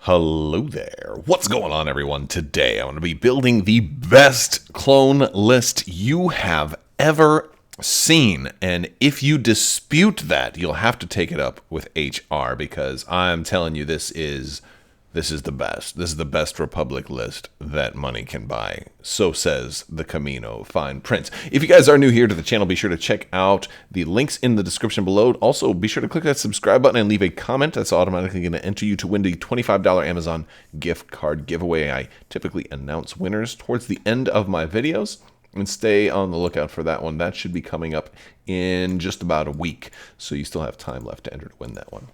Hello there. What's going on, everyone? Today I'm going to be building the best clone list you have ever seen. And if you dispute that, you'll have to take it up with HR, because I'm telling you this is the best. This is the best Republic list that money can buy. So says the Camino fine print. If you guys are new here to the channel, be sure to check out the links in the description below. Also, be sure to click that subscribe button and leave a comment. That's automatically going to enter you to win the $25 Amazon gift card giveaway. I typically announce winners towards the end of my videos, and stay on the lookout for that one. That should be coming up in just about a week, so you still have time left to enter to win that one.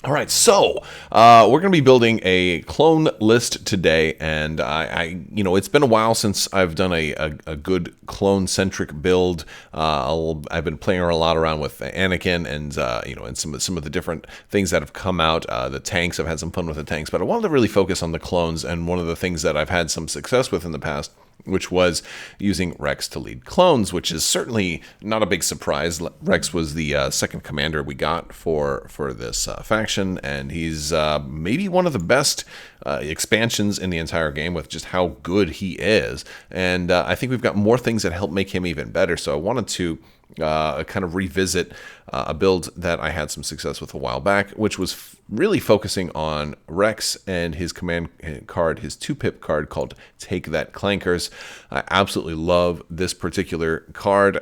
All right, so we're going to be building a clone list today, and it's been a while since I've done a good clone-centric build. I've been playing a lot around with Anakin and some of the different things that have come out. The tanks, I've had some fun with the tanks, but I wanted to really focus on the clones, and one of the things that I've had some success with in the past, which was using Rex to lead clones, which is certainly not a big surprise. Rex was the second commander we got for this faction, and he's maybe one of the best expansions in the entire game with just how good he is. And I think we've got more things that help make him even better, so I wanted to kind of revisit a build that I had some success with a while back, which was really focusing on Rex and his command card, his 2-pip card called Take That Clankers. I absolutely love this particular card.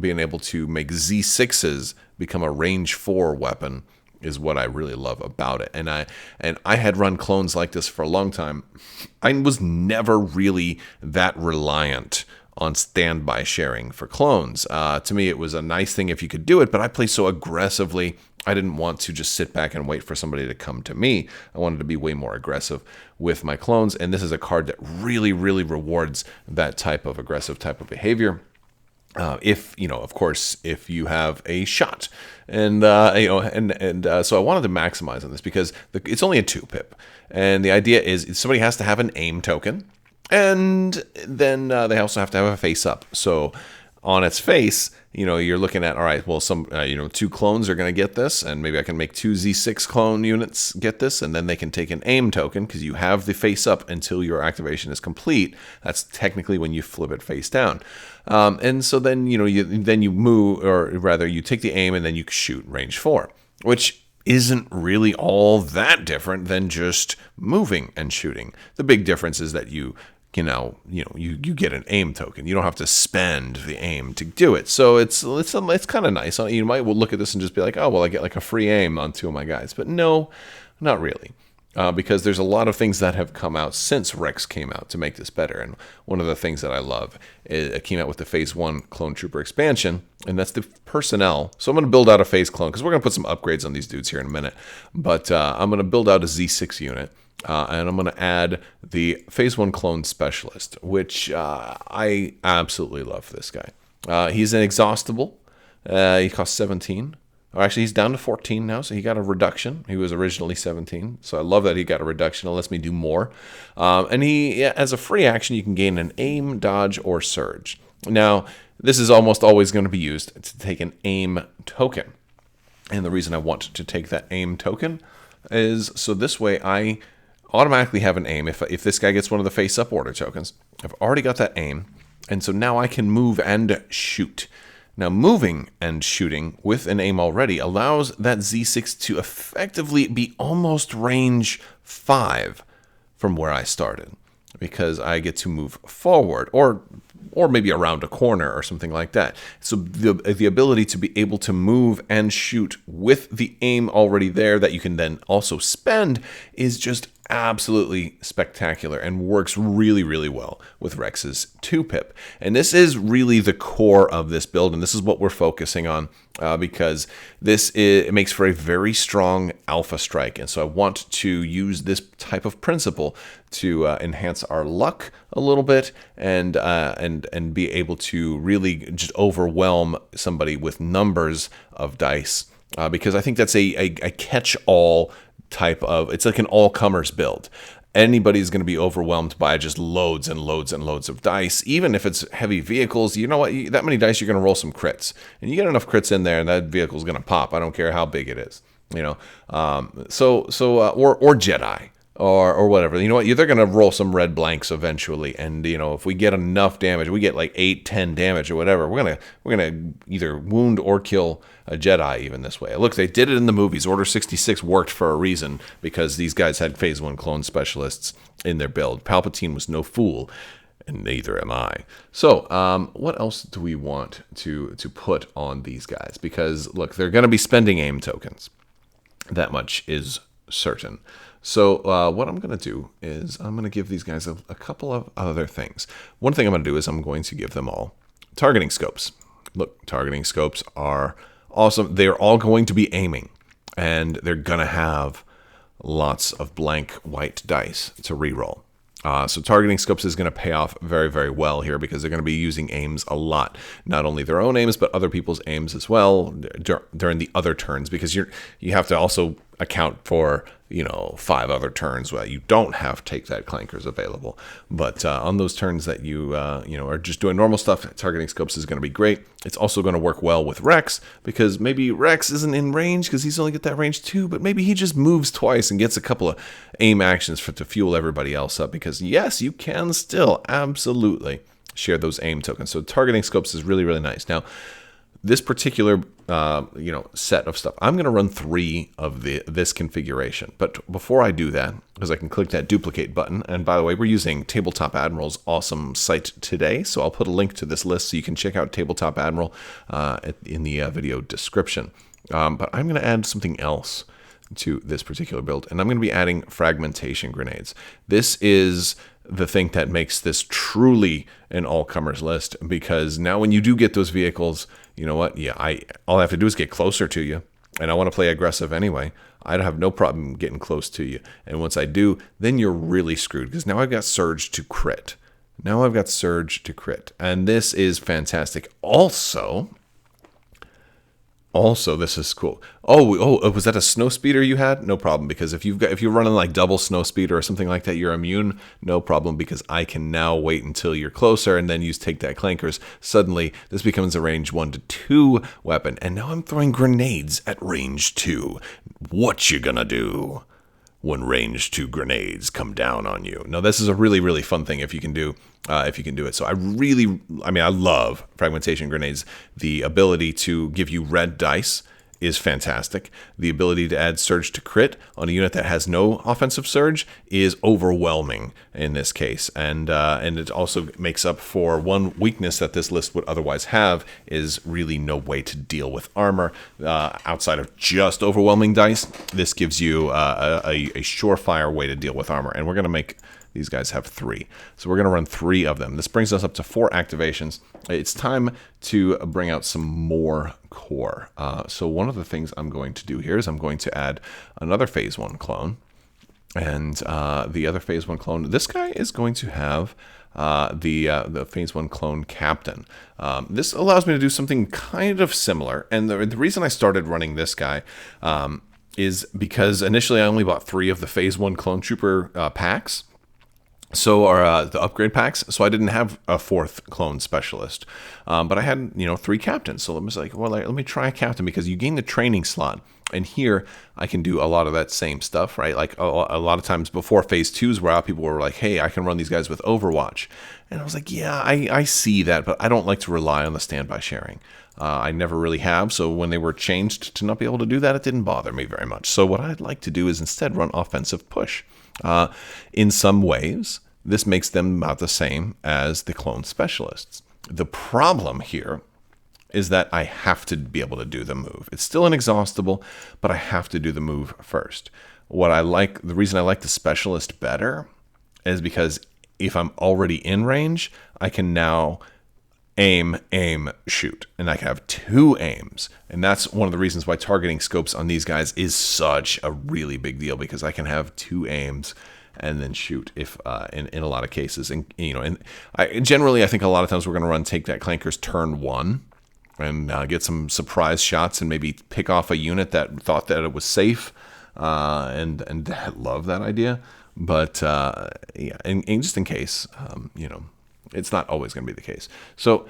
Being able to make Z6s become a range 4 weapon is what I really love about it. And I had run clones like this for a long time. I was never really that reliant on standby sharing for clones. To me, it was a nice thing if you could do it, but I play so aggressively, I didn't want to just sit back and wait for somebody to come to me. I wanted to be way more aggressive with my clones, and this is a card that really, really rewards that type of aggressive type of behavior. Of course, if you have a shot, and so I wanted to maximize on this because it's only a 2-pip, and the idea is somebody has to have an aim token, and then they also have to have a face up. So on its face, you're looking at, all right, well, 2 clones are going to get this, and maybe I can make 2 Z6 clone units get this, and then they can take an aim token because you have the face up until your activation is complete. That's technically when you flip it face down. And so then, you move, or rather you take the aim and then you shoot range 4, which isn't really all that different than just moving and shooting. The big difference is that you get an aim token. You don't have to spend the aim to do it. So it's kind of nice. You might look at this and just be like, oh, well, I get like a free aim on 2 of my guys. But no, not really. Because there's a lot of things that have come out since Rex came out to make this better. And one of the things that I love is it came out with the Phase 1 Clone Trooper expansion, and that's the personnel. So I'm going to build out a Phase clone, because we're going to put some upgrades on these dudes here in a minute. But I'm going to build out a Z6 unit. And I'm going to add the Phase 1 Clone Specialist, which I absolutely love this guy. He's inexhaustible. He costs 17. Or actually, he's down to 14 now, so he got a reduction. He was originally 17, so I love that he got a reduction. It lets me do more. And as a free action, you can gain an aim, dodge, or surge. Now, this is almost always going to be used to take an aim token. And the reason I want to take that aim token is so this way I automatically have an aim. If this guy gets one of the face-up order tokens, I've already got that aim, and so now I can move and shoot. Now, moving and shooting with an aim already allows that Z6 to effectively be almost range 5 from where I started, because I get to move forward, or maybe around a corner or something like that. So the ability to be able to move and shoot with the aim already there that you can then also spend is just absolutely spectacular and works really, really well with Rex's 2-pip. And this is really the core of this build, and this is what we're focusing on because it makes for a very strong alpha strike. And so I want to use this type of principle to enhance our luck a little bit and be able to really just overwhelm somebody with numbers of dice, because I think that's a catch-all type of, it's like an all-comers build. anybody's going to be overwhelmed by just loads and loads and loads of dice. Even if it's heavy vehicles, you know what? That many dice, you're going to roll some crits. And you get enough crits in there, and that vehicle's going to pop. I don't care how big it is. You know, or Jedi. or whatever. You know what? They're going to roll some red blanks eventually, and if we get enough damage, we get like 8, 10 damage or whatever. We're gonna either wound or kill a Jedi even this way. Look, they did it in the movies. Order 66 worked for a reason because these guys had Phase 1 clone specialists in their build. Palpatine was no fool, and neither am I. So, what else do we want to put on these guys? Because look, they're going to be spending aim tokens. That much is certain. So what I'm going to do is I'm going to give these guys a couple of other things. One thing I'm going to do is I'm going to give them all targeting scopes. Look, targeting scopes are awesome. They're all going to be aiming, and they're going to have lots of blank white dice to reroll. So targeting scopes is going to pay off very, very well here because they're going to be using aims a lot. Not only their own aims, but other people's aims as well during the other turns, because you have to also account for 5 other turns where you don't have Take That Clankers available. But on those turns that you are just doing normal stuff, targeting scopes is going to be great. It's also going to work well with Rex, because maybe Rex isn't in range because he's only got that range 2, but maybe he just moves twice and gets a couple of aim actions to fuel everybody else up, because yes, you can still absolutely share those aim tokens. So targeting scopes is really, really nice. Now, this particular set of stuff, I'm going to run 3 of this configuration. But before I do that, because I can click that duplicate button, and by the way, we're using Tabletop Admiral's awesome site today, so I'll put a link to this list so you can check out Tabletop Admiral in the video description. But I'm going to add something else to this particular build, and I'm going to be adding fragmentation grenades. This is the thing that makes this truly an all-comers list, because now when you do get those vehicles, you know what? Yeah, all I have to do is get closer to you, and I want to play aggressive anyway. I'd have no problem getting close to you, and once I do, then you're really screwed, because now I've got Surge to crit. And this is fantastic. Also, this is cool. Oh, was that a snow speeder you had? No problem, because if you're running like double snow speeder or something like that, you're immune. No problem, because I can now wait until you're closer and then use Take That Clankers. Suddenly, this becomes a range 1 to 2 weapon, and now I'm throwing grenades at range 2. What you gonna do when range 2 grenades come down on you? Now, this is a really, really fun thing if you can do it. So I love fragmentation grenades. The ability to give you red dice is fantastic. The ability to add surge to crit on a unit that has no offensive surge is overwhelming in this case. And it also makes up for one weakness that this list would otherwise have, is really no way to deal with armor. Outside of just overwhelming dice, this gives you a surefire way to deal with armor. And we're going to make these guys have 3. So we're going to run 3 of them. This brings us up to 4 activations. It's time to bring out some more core. So one of the things I'm going to do here is I'm going to add another Phase 1 clone. And the other Phase 1 clone, this guy is going to have the Phase 1 clone captain. This allows me to do something kind of similar. And the reason I started running this guy is because initially I only bought 3 of the Phase 1 clone trooper packs. So are the upgrade packs. So I didn't have a 4th clone specialist, but I had 3 captains. So I was like, well, let me try a captain, because you gain the training slot, and here I can do a lot of that same stuff, right? Like a lot of times before Phase 2s were out, people were like, hey, I can run these guys with Overwatch, and I was like, yeah, I see that, but I don't like to rely on the standby sharing. I never really have, so when they were changed to not be able to do that, it didn't bother me very much. So what I'd like to do is instead run offensive push. In some ways, this makes them about the same as the clone specialists. The problem here is that I have to be able to do the move. It's still inexhaustible, but I have to do the move first. The reason I like the specialist better is because if I'm already in range, I can now aim, shoot, and I can have 2 aims. And that's one of the reasons why targeting scopes on these guys is such a really big deal, because I can have 2 aims and then shoot if in a lot of cases. And I think a lot of times we're going to run Take That Clankers turn 1 and get some surprise shots and maybe pick off a unit that thought that it was safe, and love that idea. But yeah, and just in case, It's not always going to be the case. So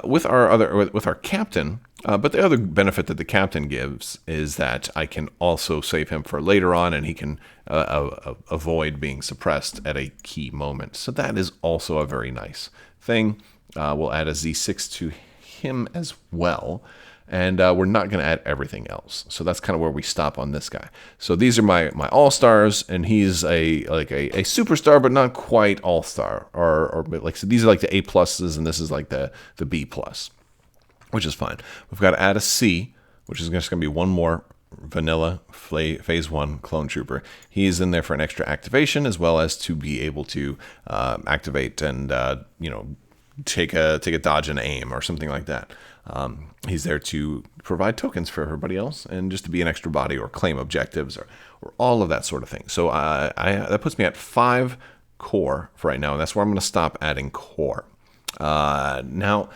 with our captain, but the other benefit that the captain gives is that I can also save him for later on, and he can avoid being suppressed at a key moment. So that is also a very nice thing. We'll add a Z6 to him as well. And we're not going to add everything else. So that's kind of where we stop on this guy. So these are my all-stars, and he's a superstar, but not quite all-star. Or like, so these are like the A+, and this is like the B+, which is fine. We've got to add a C, which is just going to be one more vanilla phase 1 clone trooper. He's in there for an extra activation, as well as to be able to activate and take a dodge and aim or something like that. He's there to provide tokens for everybody else and just to be an extra body or claim objectives or all of that sort of thing. So that puts me at 5 core for right now, and that's where I'm going to stop adding core. Now,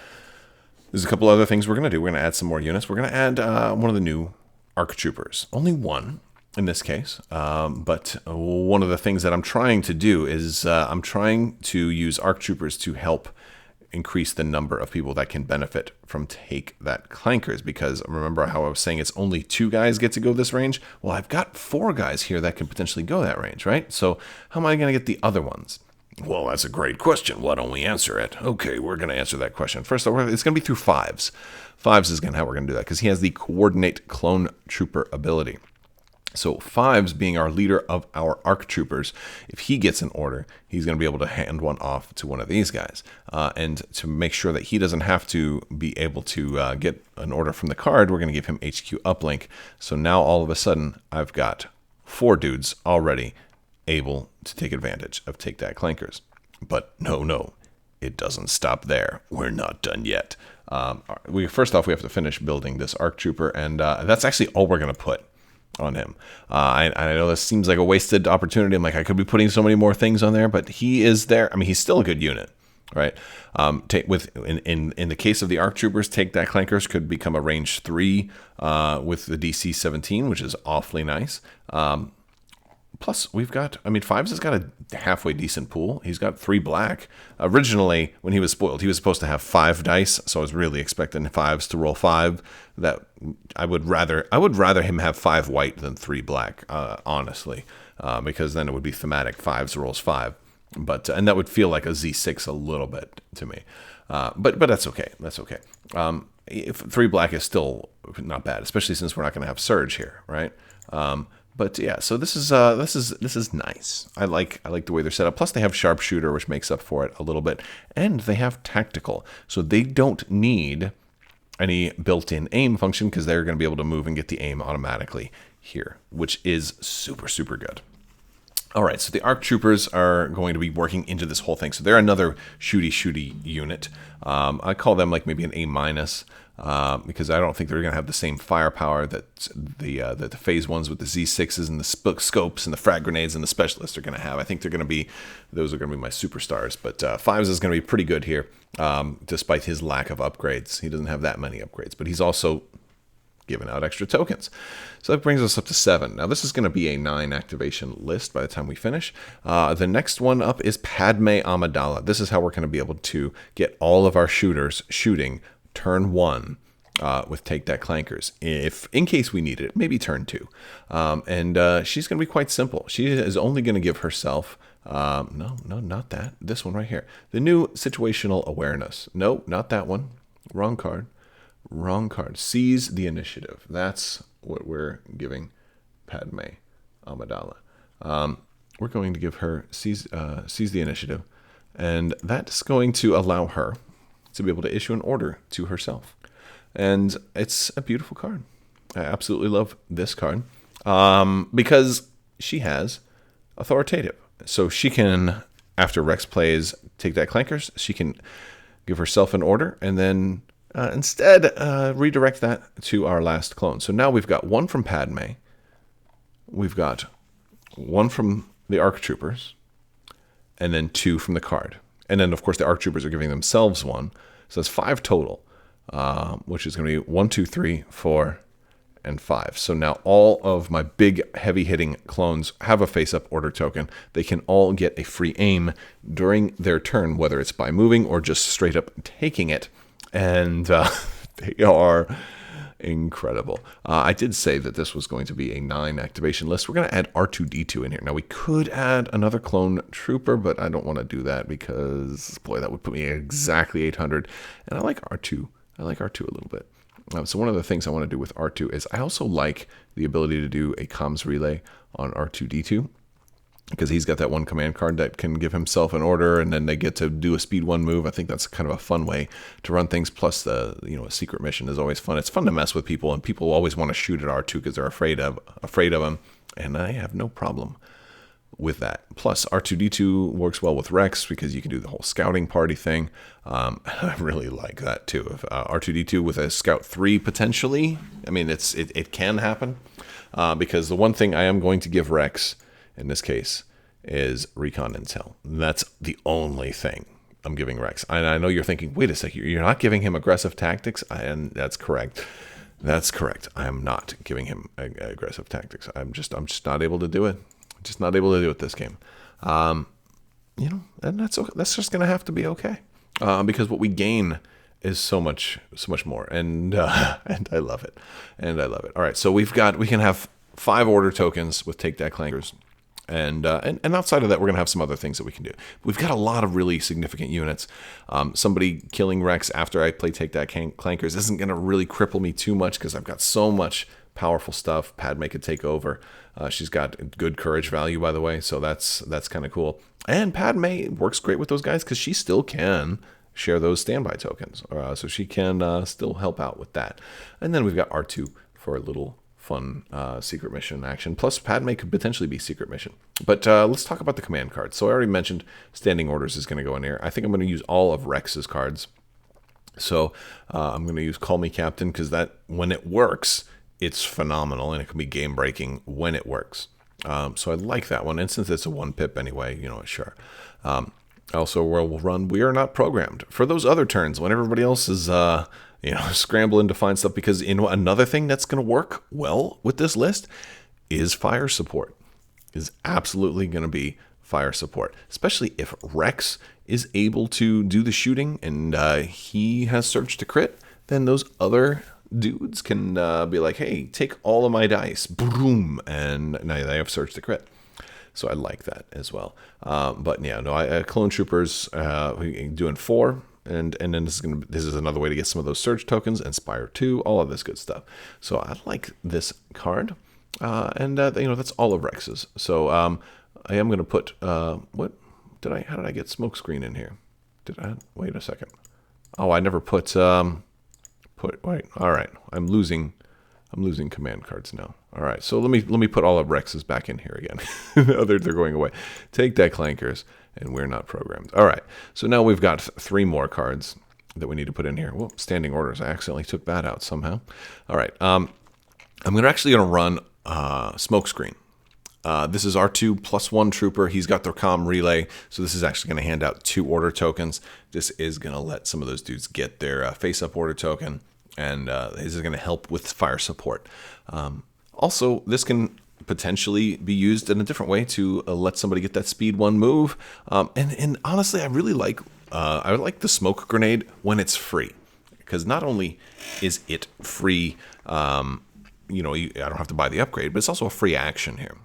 there's a couple other things we're going to do. We're going to add some more units. We're going to add one of the new ARC troopers. Only one in this case, but one of the things that I'm trying to do is I'm trying to use ARC troopers to help increase the number of people that can benefit from Take That Clankers, because remember how I was saying it's only 2 guys get to go this range? Well, I've got 4 guys here that can potentially go that range, right? So how am I going to get the other ones? Well, that's a great question. Why don't we answer it? Okay, we're going to answer that question. First, it's going to be through 5s. 5s is how we're going to do that, because he has the Coordinate Clone Trooper ability. So 5s being our leader of our ARC troopers, if he gets an order, he's going to be able to hand one off to one of these guys. And to make sure that he doesn't have to be able to get an order from the card, we're going to give him HQ uplink. So now all of a sudden, I've got 4 dudes already able to take advantage of Take That Clankers. But no, it doesn't stop there. We're not done yet. First off, we have to finish building this ARC trooper, and that's actually all we're going to put on him. I know this seems like a wasted opportunity. I'm like, I could be putting so many more things on there, but he is there. I mean, he's still a good unit, right? In the case of the ARC troopers, Take That Clankers could become a range 3 with the DC 17, which is awfully nice. Plus, we've got, 5s has got a halfway decent pool. He's got 3 black. Originally, when he was spoiled, he was supposed to have 5 dice, so I was really expecting 5s to roll 5. That I would rather him have 5 white than 3 black, honestly, because then it would be thematic. 5s rolls 5, and that would feel like a Z6 a little bit to me. But that's okay. That's okay. If 3 black is still not bad, especially since we're not going to have Surge here, right? But yeah, so this is nice. I like the way they're set up. Plus, they have Sharpshooter, which makes up for it a little bit, and they have Tactical, so they don't need any built-in aim function because they're going to be able to move and get the aim automatically here, which is super, super good. All right, so the ARC troopers are going to be working into this whole thing. So they're another shooty unit. I call them like maybe an A-, because I don't think they're going to have the same firepower that the phase 1s with the Z6s and the scopes and the frag grenades and the specialists are going to have. I think those are going to be my superstars. But 5s is going to be pretty good here, despite his lack of upgrades. He doesn't have that many upgrades, but he's also giving out extra tokens. So that brings us up to 7. Now this is going to be a 9 activation list by the time we finish. The next one up is Padme Amidala. This is how we're going to be able to get all of our shooters shooting turn 1 with Take That Clankers, if in case we need it, maybe turn 2. And she's going to be quite simple. She is only going to give herself no, not that. This one right here. The new situational awareness. No, not that one. Wrong card. Seize the initiative. That's what we're giving Padme Amidala. We're going to give her seize the initiative, and that's going to allow her to be able to issue an order to herself. And it's a beautiful card. I absolutely love this card because she has authoritative. So she can, after Rex plays Take That Clankers, she can give herself an order and then instead redirect that to our last clone. So now we've got 1 from Padme. We've got 1 from the ARC troopers, and then 2 from the card. And then, of course, the ARC troopers are giving themselves 1. So that's 5 total, which is going to be 1, 2, 3, 4, and 5. So now all of my big heavy-hitting clones have a face-up order token. They can all get a free aim during their turn, whether it's by moving or just straight up taking it. And they are incredible. I did say that this was going to be a 9 activation list. We're going to add R2-D2 in here. Now, we could add another clone trooper, but I don't want to do that because, boy, that would put me at exactly 800. And I like R2. I like R2 a little bit. So one of the things I want to do with R2 is I also like the ability to do a comms relay on R2-D2. Because he's got that one command card that can give himself an order, and then they get to do a speed 1 move. I think that's kind of a fun way to run things. Plus, a secret mission is always fun. It's fun to mess with people, and people always want to shoot at R2 because they're afraid of him. And I have no problem with that. Plus, R2-D2 works well with Rex because you can do the whole scouting party thing. I really like that too. If R2-D2 with a Scout 3 potentially, I mean, it can happen because the one thing I am going to give Rex in this case is recon intel. That's the only thing I'm giving Rex. And I know you're thinking, wait a second, you're not giving him aggressive tactics? And that's correct. That's correct. I am not giving him aggressive tactics. I'm just not able to do it. Just not able to do it this game. And that's okay. That's just going to have to be okay. Because what we gain is so much more. And I love it. And I love it. All right, so we can have 5 order tokens with Take That Clankers. And outside of that, we're going to have some other things that we can do. We've got a lot of really significant units. Somebody killing Rex after I play Take That Clankers isn't going to really cripple me too much because I've got so much powerful stuff. Padme could take over. She's got good courage value, by the way, so that's kind of cool. And Padme works great with those guys because she still can share those standby tokens. So she can still help out with that. And then we've got R2 for a little fun secret mission action. Plus, Padme could potentially be secret mission. But let's talk about the command cards. So I already mentioned standing orders is going to go in here. I think I'm going to use all of Rex's cards. So I'm going to use Call Me Captain because that, when it works, it's phenomenal and it can be game breaking when it works. So I like that one. And since it's a 1-pip anyway, sure. Also, we'll run We Are Not Programmed for those other turns when everybody else is scrambling to find stuff, because another thing that's going to work well with this list is fire support. Is absolutely going to be fire support, especially if Rex is able to do the shooting and he has Search to Crit. Then those other dudes can be like, hey, take all of my dice, boom, and now they have Search to Crit. So I like that as well. But yeah, no, Clone Troopers doing 4. And then this is another way to get some of those surge tokens, Inspire 2, all of this good stuff. So I like this card, and that's all of Rex's. So I am going to put how did I get Smokescreen in here? Wait a second? Oh, I never put wait. All right, I'm losing command cards now. All right, so let me put all of Rex's back in here again. They're going away. Take That Clankers. And We're Not Programmed. All right, so now we've got 3 more cards that we need to put in here. Whoop, standing orders. I accidentally took that out somehow. All right, I'm actually going to run Smokescreen. This is R2 +1 trooper. He's got the comm relay, so this is actually going to hand out 2 order tokens. This is going to let some of those dudes get their face-up order token, and this is going to help with fire support. Also, this can potentially be used in a different way to let somebody get that speed 1 move. And honestly, I really like the smoke grenade when it's free, because not only is it free, I don't have to buy the upgrade, but it's also a free action here.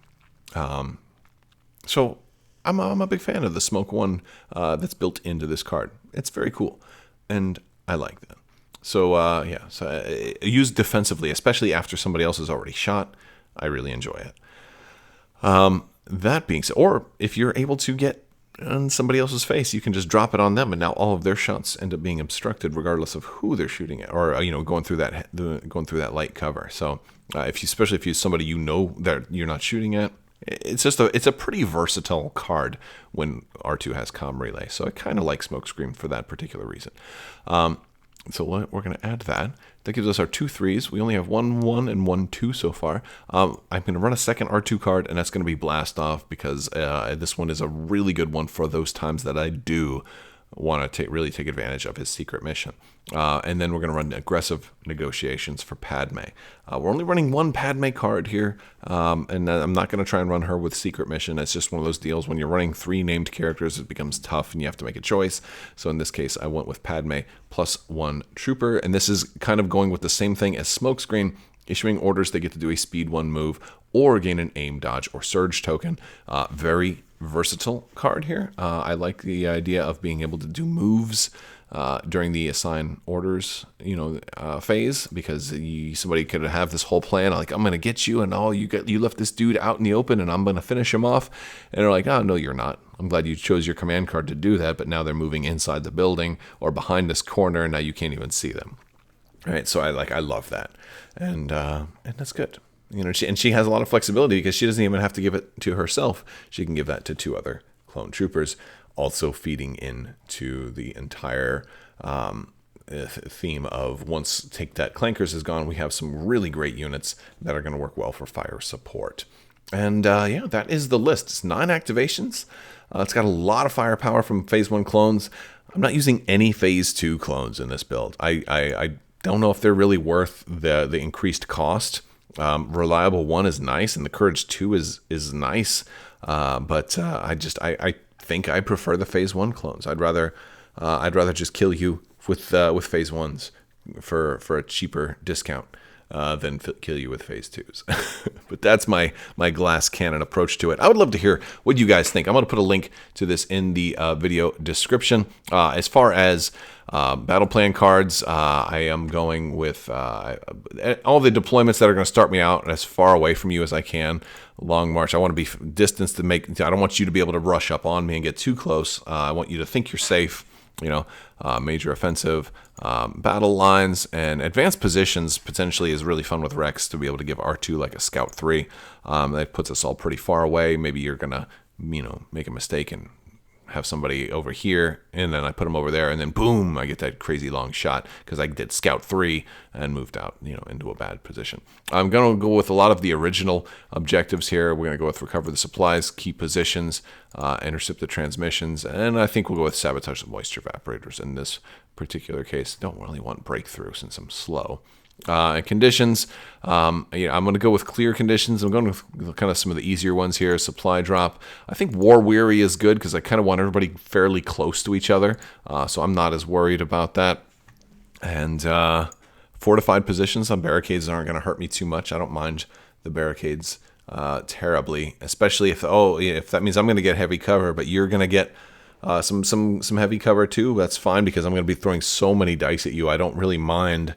So I'm a big fan of the smoke 1 that's built into this card. It's very cool, and I like that. So used defensively, especially after somebody else is already shot. I really enjoy it. That being said, or if you're able to get on somebody else's face, you can just drop it on them, and now all of their shots end up being obstructed, regardless of who they're shooting at, or going through that light cover. So especially if you're somebody that you're not shooting at, it's a pretty versatile card when R2 has comm relay. So I kind of like Smokescreen for that particular reason. So we're going to add that. That gives us our 2 3s. We only have 1 1 and 1 2 so far. I'm going to run a second R2 card, and that's going to be Blast Off, because this one is a really good one for those times that I do want to really take advantage of his secret mission. And then we're going to run aggressive negotiations for Padme. We're only running one Padme card here, and I'm not going to try and run her with secret mission. It's just one of those deals when you're running 3 named characters, it becomes tough and you have to make a choice. So in this case, I went with Padme plus 1 trooper, and this is kind of going with the same thing as Smokescreen. Issuing orders, they get to do a speed 1 move or gain an aim, dodge, or surge token. Very versatile card here. I like the idea of being able to do moves during the assign orders, phase, because somebody could have this whole plan like, I'm going to get you, and you left this dude out in the open, and I'm going to finish him off. And they're like, oh no, you're not. I'm glad you chose your command card to do that, but now they're moving inside the building or behind this corner, and now you can't even see them. All right, so I love that, and that's good. She has a lot of flexibility because she doesn't even have to give it to herself. She can give that to 2 other clone troopers, also feeding into the entire theme of once Take That Clankers is gone, we have some really great units that are going to work well for fire support. And that is the list. It's 9 activations. It's got a lot of firepower from Phase 1 clones. I'm not using any Phase 2 clones in this build. I don't know if they're really worth the increased cost. Reliable 1 is nice, and the Courage 2 is nice, but I think I prefer the Phase 1 clones. I'd rather just kill you with Phase 1s for a cheaper discount than kill you with Phase 2s. But that's my glass cannon approach to it. I would love to hear what you guys think. I'm going to put a link to this in the video description. As far as battle plan cards, I am going with all the deployments that are going to start me out as far away from you as I can. Long march. I want to be distanced I don't want you to be able to rush up on me and get too close. I want you to think you're safe. Major offensive, battle lines, and advanced positions potentially is really fun with Rex to be able to give R2 like a Scout 3. That puts us all pretty far away. Maybe you're going to, make a mistake and have somebody over here, and then I put them over there, and then boom, I get that crazy long shot because I did Scout 3 and moved out, into a bad position. I'm going to go with a lot of the original objectives here. We're going to go with recover the supplies, key positions, intercept the transmissions, and I think we'll go with sabotage the moisture evaporators in this particular case. Don't really want breakthrough since I'm slow. Conditions, I'm going to go with clear conditions. I'm going with kind of some of the easier ones here. Supply drop. I think War Weary is good because I kind of want everybody fairly close to each other, so I'm not as worried about that. And fortified positions on barricades aren't going to hurt me too much. I don't mind the barricades terribly, especially if that means I'm going to get heavy cover, but you're going to get some heavy cover too. That's fine because I'm going to be throwing so many dice at you. I don't really mind,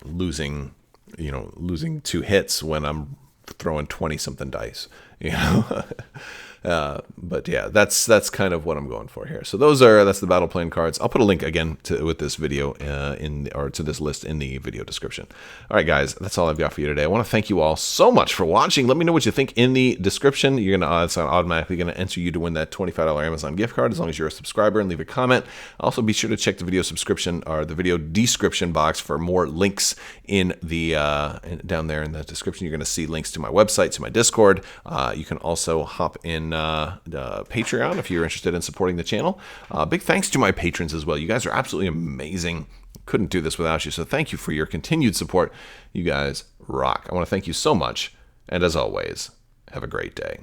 losing 2 hits when I'm throwing 20 something dice. But yeah, that's kind of what I'm going for here. So that's the battle plan cards. I'll put a link again with this video to this list in the video description. All right, guys, that's all I've got for you today. I want to thank you all so much for watching. Let me know what you think in the description. It's automatically going to enter you to win that $25 Amazon gift card as long as you're a subscriber, and leave a comment. Also, be sure to check the video description box for more links in the down there in the description. You're going to see links to my website, to my Discord. You can also hop in Patreon if you're interested in supporting the channel. Big thanks to my patrons as well. You guys are absolutely amazing. Couldn't do this without you. So thank you for your continued support. You guys rock. I want to thank you so much. And as always, have a great day.